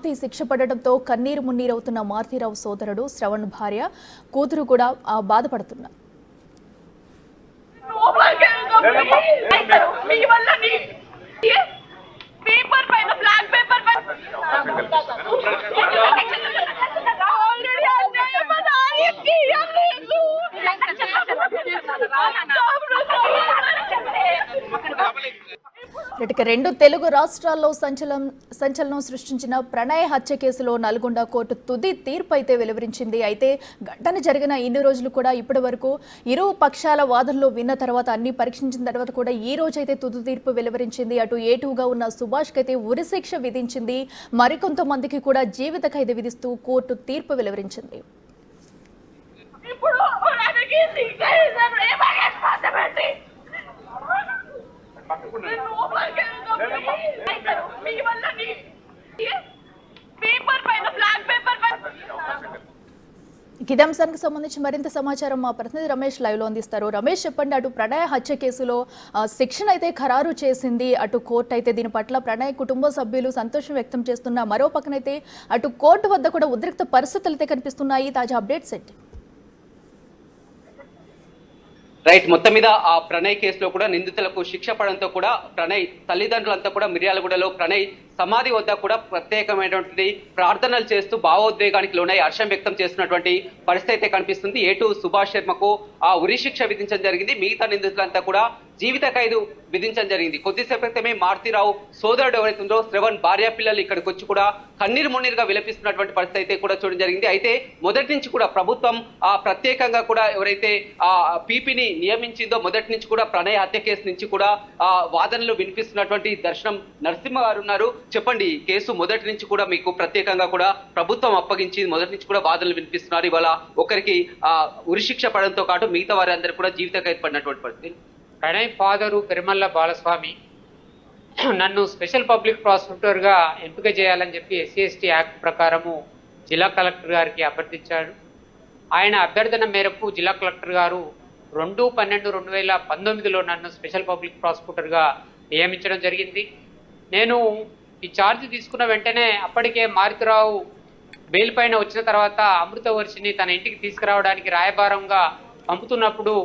నిందితుడికి శిక్ష పడడంతో కన్నీరు మున్నీరవుతున్న మారుతీరావు సోదరుడు శ్రవణ్ భార్య కూతురు కూడా బాధపడుతున్నారు. రెండు తెలుగు రాష్ట్రాల్లో సంచలనం సృష్టించిన ప్రణయ్ హత్య కేసులో నల్గొండ కోర్టు తుది తీర్పు అయితే వెలువరించింది. అయితే ఘటన జరిగిన ఇన్ని రోజులు కూడా ఇప్పటి వరకు ఇరు పక్షాల వాదనలు విన్న తర్వాత అన్ని పరీక్షించిన తర్వాత కూడా ఈ రోజు అయితే తుది తీర్పు వెలువరించింది. అటు ఏటుగా ఉన్న సుభాష్కి అయితే ఉరిశిక్ష విధించింది. మరికొంతమందికి కూడా జీవిత ఖైదు విధిస్తూ కోర్టు తీర్పు వెలువరించింది. ఇదే అంశానికి సంబంధించి మరింత సమాచారం మా ప్రతినిధి రమేష్ లైవ్ లో అందిస్తారు. రమేష్, చెప్పండి. అటు ప్రణయ్ హత్య కేసులో శిక్షణ అయితే ఖరారు చేసింది అటు కోర్టు. అయితే దీని పట్ల ప్రణయ్ కుటుంబ సభ్యులు సంతోషం వ్యక్తం చేస్తున్న మరో పక్కనైతే అటు కోర్టు వద్ద కూడా ఉద్రిక్త పరిస్థితులు అయితే కనిపిస్తున్నాయి. తాజా అప్డేట్స్ ఏంటి? రైట్, మొత్తం మీద ఆ ప్రణయ్ కేసులో కూడా నిందితులకు శిక్ష పడంతో కూడా ప్రణయ్ తల్లిదండ్రులంతా కూడా మిర్యాలగూడలో ప్రణయ్ సమాధి వద్ద కూడా ప్రత్యేకమైనటువంటి ప్రార్థనలు చేస్తూ భావోద్వేగానికి లోనై హర్షం వ్యక్తం చేస్తున్నటువంటి పరిస్థితి అయితే కనిపిస్తుంది. ఏటు సుభాష్ శర్మకు ఆ ఉరి శిక్ష విధించడం జరిగింది. మిగతా నిందితులంతా కూడా జీవిత ఖైదు విధించడం జరిగింది. కొద్దిసేపు క్రితమే మారుతీరావు సోదరుడు ఎవరైతే ఉందో శ్రవణ్ భార్య పిల్లలు ఇక్కడికి వచ్చి కూడా కన్నీరు మున్నీరుగా విలపిస్తున్నటువంటి పరిస్థితి అయితే కూడా చూడడం జరిగింది. అయితే మొదటి నుంచి కూడా ప్రభుత్వం ప్రత్యేకంగా కూడా ఎవరైతే ఆ పీపీని నియమించిందో మొదటి నుంచి కూడా ప్రణయ్ హత్య కేసు నుంచి కూడా వాదనలు వినిపిస్తున్నటువంటి దర్శనం నరసింహ గారు ఉన్నారు. చెప్పండి, కేసు మొదటి నుంచి కూడా మీకు ప్రత్యేకంగా కూడా ప్రభుత్వం అప్పగించి మొదటి నుంచి కూడా వాదనలు వినిపిస్తున్నారు. ఇవాళ ఒకరికి ఉరిశిక్ష పడంతో పాటు మిగతా వారి అందరూ కూడా జీవిత ఖైదు పడినటువంటి పరిస్థితి. ప్రణయ్ ఫాదరు పెరుమల్ల బాలస్వామి నన్ను స్పెషల్ పబ్లిక్ ప్రాసిక్యూటర్గా ఎంపిక చేయాలని చెప్పి SC/ST యాక్ట్ ప్రకారము జిల్లా కలెక్టర్ గారికి అభ్యర్థించాడు. ఆయన అభ్యర్థన మేరకు జిల్లా కలెక్టర్ గారు 2/12/2019లో నన్ను స్పెషల్ పబ్లిక్ ప్రాసిక్యూటర్గా నియమించడం జరిగింది. నేను ఈ ఛార్జ్ తీసుకున్న వెంటనే అప్పటికే మారుతీరావు బెయిల్ పైన వచ్చిన తర్వాత అమృతవర్షిని తన ఇంటికి తీసుకురావడానికి రాయబారంగా పంపుతున్నప్పుడు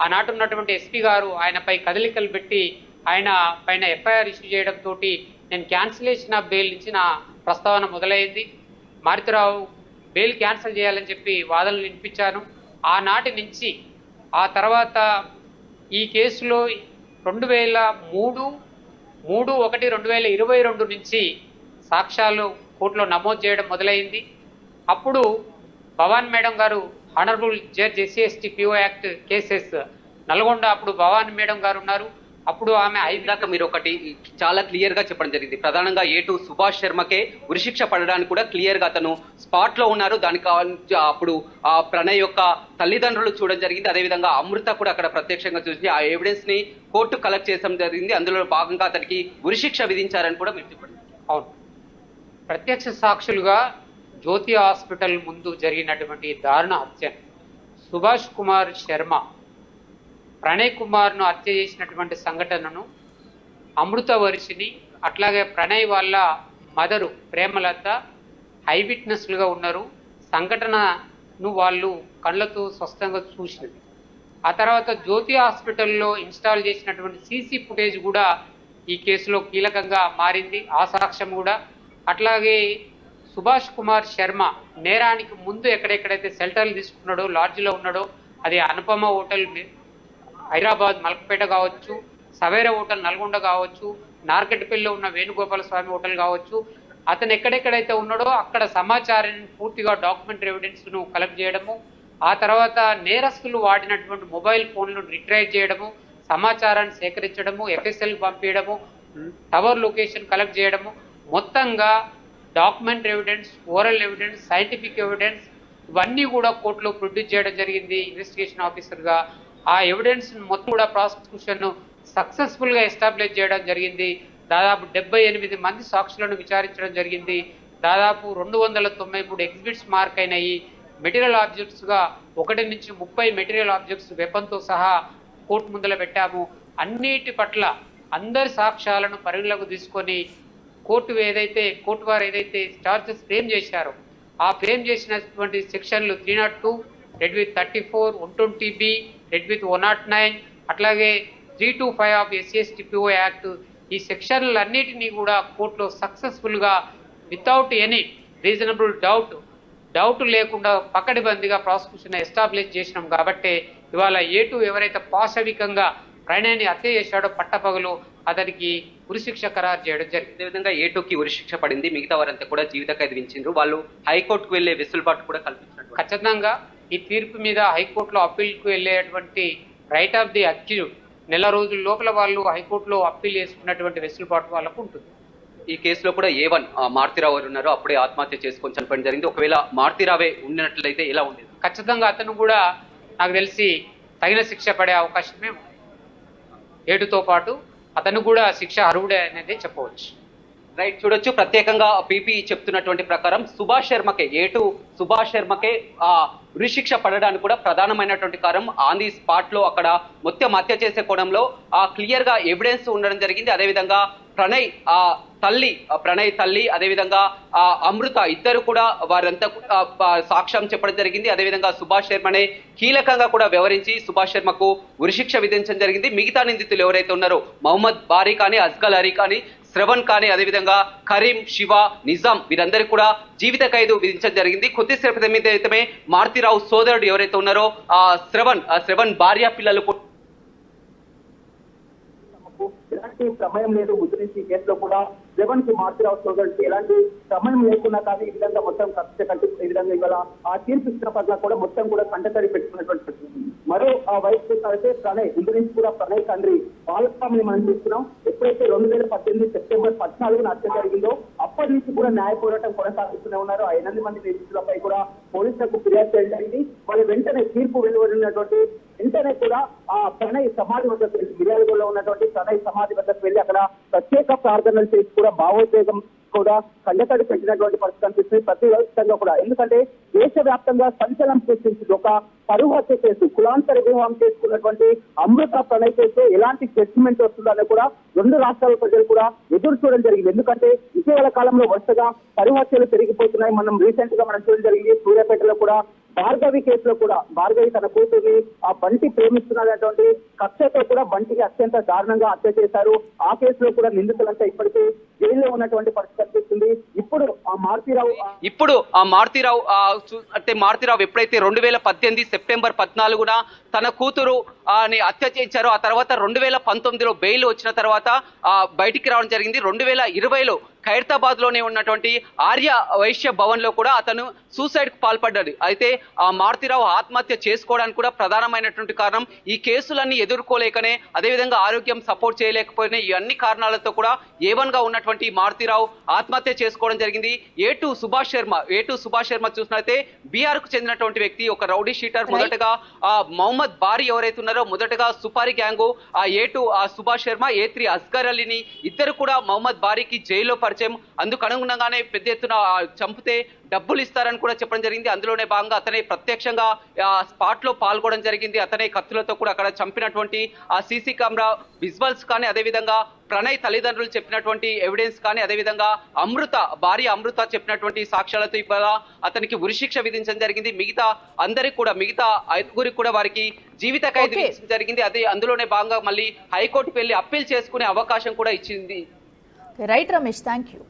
ఆనాటి ఉన్నటువంటి SP గారు ఆయనపై కదలికలు పెట్టి ఆయన పైన FIR ఇష్యూ చేయడంతో నేను క్యాన్సిలేషన్ ఆఫ్ బెయిల్ నుంచి నా ప్రస్తావన మొదలైంది. మారుతీరావు బెయిల్ క్యాన్సిల్ చేయాలని చెప్పి వాదనలు వినిపించాను. ఆనాటి నుంచి ఆ తర్వాత ఈ కేసులో 3/1/2022 నుంచి సాక్ష్యాలు కోర్టులో నమోదు చేయడం మొదలైంది. అప్పుడు భవాన్ మేడం గారు honourable judge SC/ST PO act cases Nalgonda, అప్పుడు భవాన్ మేడం గారు ఉన్నారు. అప్పుడు ఆమె దాకా మీరు ఒకటి చాలా క్లియర్ గా చెప్పడం జరిగింది. ప్రధానంగా ఏటు సుభాష్ శర్మకే ఉరిశిక్ష పడడానికి కూడా క్లియర్ గా అతను స్పాట్ లో ఉన్నారు. దానికి అప్పుడు ఆ ప్రణయ్ యొక్క తల్లిదండ్రులు చూడడం జరిగింది. అదేవిధంగా అమృత కూడా అక్కడ ప్రత్యక్షంగా చూసి ఆ ఎవిడెన్స్ ని కోర్టు కలెక్ట్ చేయడం జరిగింది. అందులో భాగంగా అతనికి ఉరిశిక్ష విధించారని కూడా మీరు చెప్పండి. అవును, ప్రత్యక్ష సాక్షులుగా జ్యోతి హాస్పిటల్ ముందు జరిగినటువంటి దారుణ హత్య, సుభాష్ కుమార్ శర్మ ప్రణయ్ కుమార్ను హత్య చేసినటువంటి సంఘటనను అమృతవర్షిని అట్లాగే ప్రణయ్ వాళ్ళ మదరు ప్రేమలత ఐ విట్నెస్లుగా ఉన్నారు. సంఘటనను వాళ్ళు కళ్ళతో స్పష్టంగా చూసినది. ఆ తర్వాత జ్యోతి హాస్పిటల్లో ఇన్స్టాల్ చేసినటువంటి CC ఫుటేజ్ కూడా ఈ కేసులో కీలకంగా మారింది. ఆ సాక్ష్యం కూడా అట్లాగే సుభాష్ కుమార్ శర్మ నేరానికి ముందు ఎక్కడెక్కడైతే షెల్టర్లు తీసుకున్నాడో, లాడ్జ్లో ఉన్నాడో, అది అనుపమ హోటల్ హైదరాబాద్ మలక్పేట కావచ్చు, సవేరా హోటల్ నల్గొండ కావచ్చు, నార్కెట్పల్లిలో ఉన్న వేణుగోపాల స్వామి హోటల్ కావచ్చు, అతను ఎక్కడెక్కడైతే ఉన్నాడో అక్కడ సమాచారాన్ని పూర్తిగా డాక్యుమెంటరీ ఎవిడెన్స్ను కలెక్ట్ చేయడము, ఆ తర్వాత నేరస్తులు వాడినటువంటి మొబైల్ ఫోన్లను రిట్రైవ్ చేయడము, సమాచారాన్ని సేకరించడము, FSL పంపించడము, టవర్ లొకేషన్ కలెక్ట్ చేయడము, మొత్తంగా documentary evidence, oral evidence, scientific evidence ఇవన్నీ కూడా కోర్టులో ప్రొడ్యూస్ చేయడం జరిగింది. ఇన్వెస్టిగేషన్ ఆఫీసర్గా ఆ ఎవిడెన్స్ మొత్తం కూడా ప్రాసిక్యూషన్ సక్సెస్ఫుల్గా ఎస్టాబ్లిష్ చేయడం జరిగింది. దాదాపు 78 మంది సాక్షులను విచారించడం జరిగింది. దాదాపు 293 ఎగ్జిబిట్స్ మార్క్ అయినాయి. మెటీరియల్ ఆబ్జెక్ట్స్గా 1 నుంచి 30 మెటీరియల్ ఆబ్జెక్ట్స్ వెపన్తో సహా కోర్టు ముందర పెట్టాము. అన్నిటి పట్ల అందరి సాక్ష్యాలను పరిగణలోకి తీసుకొని కోర్టు వారు ఏదైతే చార్జెస్ ఫ్రేమ్ చేశారో ఆ ఫ్రేమ్ చేసినటువంటి సెక్షన్లు 302, red with 34, 120B, red with 109, అట్లాగే 325 ఆఫ్ SCSTPO యాక్ట్, ఈ సెక్షన్లన్నిటినీ కూడా కోర్టులో సక్సెస్ఫుల్గా వితౌట్ ఎనీ రీజనబుల్ డౌట్ లేకుండా పకడ్బందీగా ప్రాసిక్యూషన్ ఎస్టాబ్లిష్ చేసినాం. కాబట్టి ఇవాళ A2 ఎవరైతే పాశవికంగా ప్రణయ్ని హత్య చేశాడో పట్టపగలు అతనికి ఉరిశిక్ష ఖరారు చేయడం జరిగింది. అదేవిధంగా A2కి ఉరిశిక్ష పడింది, మిగతా వారంతా కూడా జీవిత ఖైదు విధించారు. వాళ్ళు హైకోర్టుకు వెళ్లే వెసులుబాటు కూడా కల్పించారు. ఖచ్చితంగా ఈ తీర్పు మీద హైకోర్టులో అప్పీల్కు వెళ్ళేటువంటి రైట్ ఆఫ్ ది అక్యూజ్డ్ నెల రోజుల లోపల వాళ్ళు హైకోర్టులో అప్పీల్ చేసుకున్నటువంటి వెసులుబాటు వాళ్ళకు ఉంటుంది. ఈ కేసులో కూడా A1 మారుతిరావు గారు ఉన్నారు, అప్పుడే ఆత్మహత్య చేసుకొని చనిపోవడం జరిగింది. ఒకవేళ మారుతిరావే ఉన్నట్లయితే ఎలా ఉండేది? ఖచ్చితంగా అతను కూడా నాకు తెలిసి తగిన శిక్ష పడే అవకాశమే ఉంది. 7తో పాటు అతను కూడా శిక్ష అర్హుడే అనేది చెప్పవచ్చు. రైట్, చూడొచ్చు. ప్రత్యేకంగా పీపీ చెప్తున్నటువంటి ప్రకారం A2 సుభాష్ శర్మకే ఉరిశిక్ష పడడానికి కూడా ప్రధానమైనటువంటి కారణం ఆన్ ది స్పాట్ లో అక్కడ మొత్తం హత్య చేసే కోణంలో క్లియర్ గా ఎవిడెన్స్ ఉండడం జరిగింది. అదేవిధంగా ప్రణయ్ తల్లి అదేవిధంగా అమృత ఇద్దరు కూడా వారంతా సాక్ష్యం చెప్పడం జరిగింది. అదేవిధంగా సుభాష్ శర్మనే కీలకంగా కూడా వ్యవహరించి సుభాష్ శర్మకు ఉరిశిక్ష విధించడం జరిగింది. మిగతా నిందితులు ఎవరైతే ఉన్నారో మహమ్మద్ బారీ కానీ, అజ్గల్ అలీ కానీ, శ్రవణ్ కానీ, అదేవిధంగా కరీం, శివ, నిజాం వీరందరికీ కూడా జీవిత ఖైదు విధించడం జరిగింది. కొద్దిసేపటి మీద మారుతిరావు సోదరుడు ఎవరైతే ఉన్నారో శ్రవణ్ భార్య పిల్లలు ఎలాంటి ప్రమేయం లేదు. ముద్రించి కేసులో కూడా జగన్ కి మారుతిరావు సోదరుడికి ఎలాంటి ప్రమేయం లేకున్నా కానీ ఈ విధంగా మొత్తం కక్ష కట్టి ఈ విధంగా ఇవాళ ఆ తీర్పు ఇచ్చిన పట్ల కూడా మొత్తం కూడా కంటతడి పెట్టుకున్నటువంటి మరో ఆ వైపు చూసినట్లయితే ప్రణయ్ ముందు నుంచి కూడా ప్రణయ్ తండ్రి బాలస్వామిని మనం చూస్తున్నాం. ఎప్పుడైతే 2018 సెప్టెంబర్ 14న హత్య జరిగిందో అప్పటి నుంచి కూడా న్యాయ పోరాటం కొనసాగిస్తూనే ఉన్నారు. ఆ 8 మంది నిందితులపై కూడా పోలీసులకు ఫిర్యాదు చేయడం జరిగింది. మరి వెంటనే తీర్పు వెలువడినటువంటి వెంటనే కూడా ఆ ప్రణయ్ సమాధి వద్దకు వెళ్ళి మిర్యాలగూడలో ఉన్నటువంటి ప్రణయ్ సమాధి వద్దకు వెళ్ళి అక్కడ ప్రత్యేక ప్రార్థనలు చేసి కూడా భావోద్వేగం కూడా కండతడి పెట్టినటువంటి పరిస్థితి అనిపిస్తుంది ప్రతివ్యాప్తంగా కూడా. ఎందుకంటే దేశవ్యాప్తంగా సంచలనం సృష్టించింది ఒక పరువు హత్య కేసు, కులాంతర వివాహం చేసుకున్నటువంటి అమృత ప్రణయ్ కేసు ఎలాంటి జడ్జిమెంట్ వస్తుందని కూడా 2 రాష్ట్రాల ప్రజలు కూడా ఎదురు చూడడం జరిగింది. ఎందుకంటే ఇటీవల కాలంలో వరుసగా పరువు హత్యలు పెరిగిపోతున్నాయి. రీసెంట్ గా మనం చూడడం జరిగింది. సూర్యాపేటలో కూడా భార్గవి కేసులో కూడా భార్గవి తన కూతుర్ని ఆ బంటి ప్రేమిస్తున్నటువంటి కక్షతో కూడా బంటికి అత్యంత దారుణంగా హత్య చేశారు. ఆ కేసులో కూడా నిందితులంతా ఇప్పటికీ జైల్లో ఉన్నటువంటి పరిస్థితి కనిపిస్తుంది. ఇప్పుడు మారుతిరావు ఎప్పుడైతే 2018 సెప్టెంబర్ 14న తన కూతురు హత్య చేయించారో ఆ తర్వాత 2019లో బెయిల్ వచ్చిన తర్వాత బయటికి రావడం జరిగింది. 2020లో ఖైరతాబాద్ లోనే ఉన్నటువంటి ఆర్య వైశ్య భవన్ లో కూడా అతను సూసైడ్ కు పాల్పడ్డాడు. అయితే ఆ మారుతిరావు ఆత్మహత్య చేసుకోవడానికి కూడా ప్రధానమైనటువంటి కారణం ఈ కేసులన్నీ ఎదుర్కోలేకనే, అదేవిధంగా ఆరోగ్యం సపోర్ట్ చేయలేకపోయినా ఈ అన్ని కారణాలతో కూడా A1 గా ఉన్నటువంటి మారుతిరావు ఆత్మహత్య చేసుకోవడం జరిగింది. A2 సుభాష్ శర్మ చూసినట్లయితే బీహార్ కు చెందినటువంటి వ్యక్తి, ఒక రౌడీ షీటర్. మొదటగా మహమ్మద్ బారీ ఎవరైతే ఉన్నారో మొదటగా supari gang A2 Subhash Sharma, A3 Asghar అలీని ఇద్దరు కూడా మహమ్మద్ బారీకి జైల్లో పరిచయం. అందుకు అనుగుణంగానే పెద్ద ఎత్తున చంపితే డబ్బులు ఇస్తారని కూడా చెప్పడం జరిగింది. అందులోనే భాగంగా అతనే ప్రత్యక్షంగా స్పాట్ లో పాల్గొనడం జరిగింది. అతనే కత్తులతో కూడా అక్కడ చంపినటువంటి ఆ సీసీ కెమెరా విజువల్స్ కానీ, అదేవిధంగా ప్రణయ్ తల్లిదండ్రులు చెప్పినటువంటి ఎవిడెన్స్ కానీ, అదేవిధంగా భార్య అమృత చెప్పినటువంటి సాక్ష్యాలతో ఇవాళ అతనికి ఉరిశిక్ష విధించడం జరిగింది. మిగతా 5గురికి కూడా వారికి జీవిత ఖైదు విధించడం జరిగింది. అదే అందులోనే భాగంగా మళ్ళీ హైకోర్టుకు వెళ్లి అప్పీల్ చేసుకునే అవకాశం కూడా ఇచ్చింది. Right Ramesh, thank you.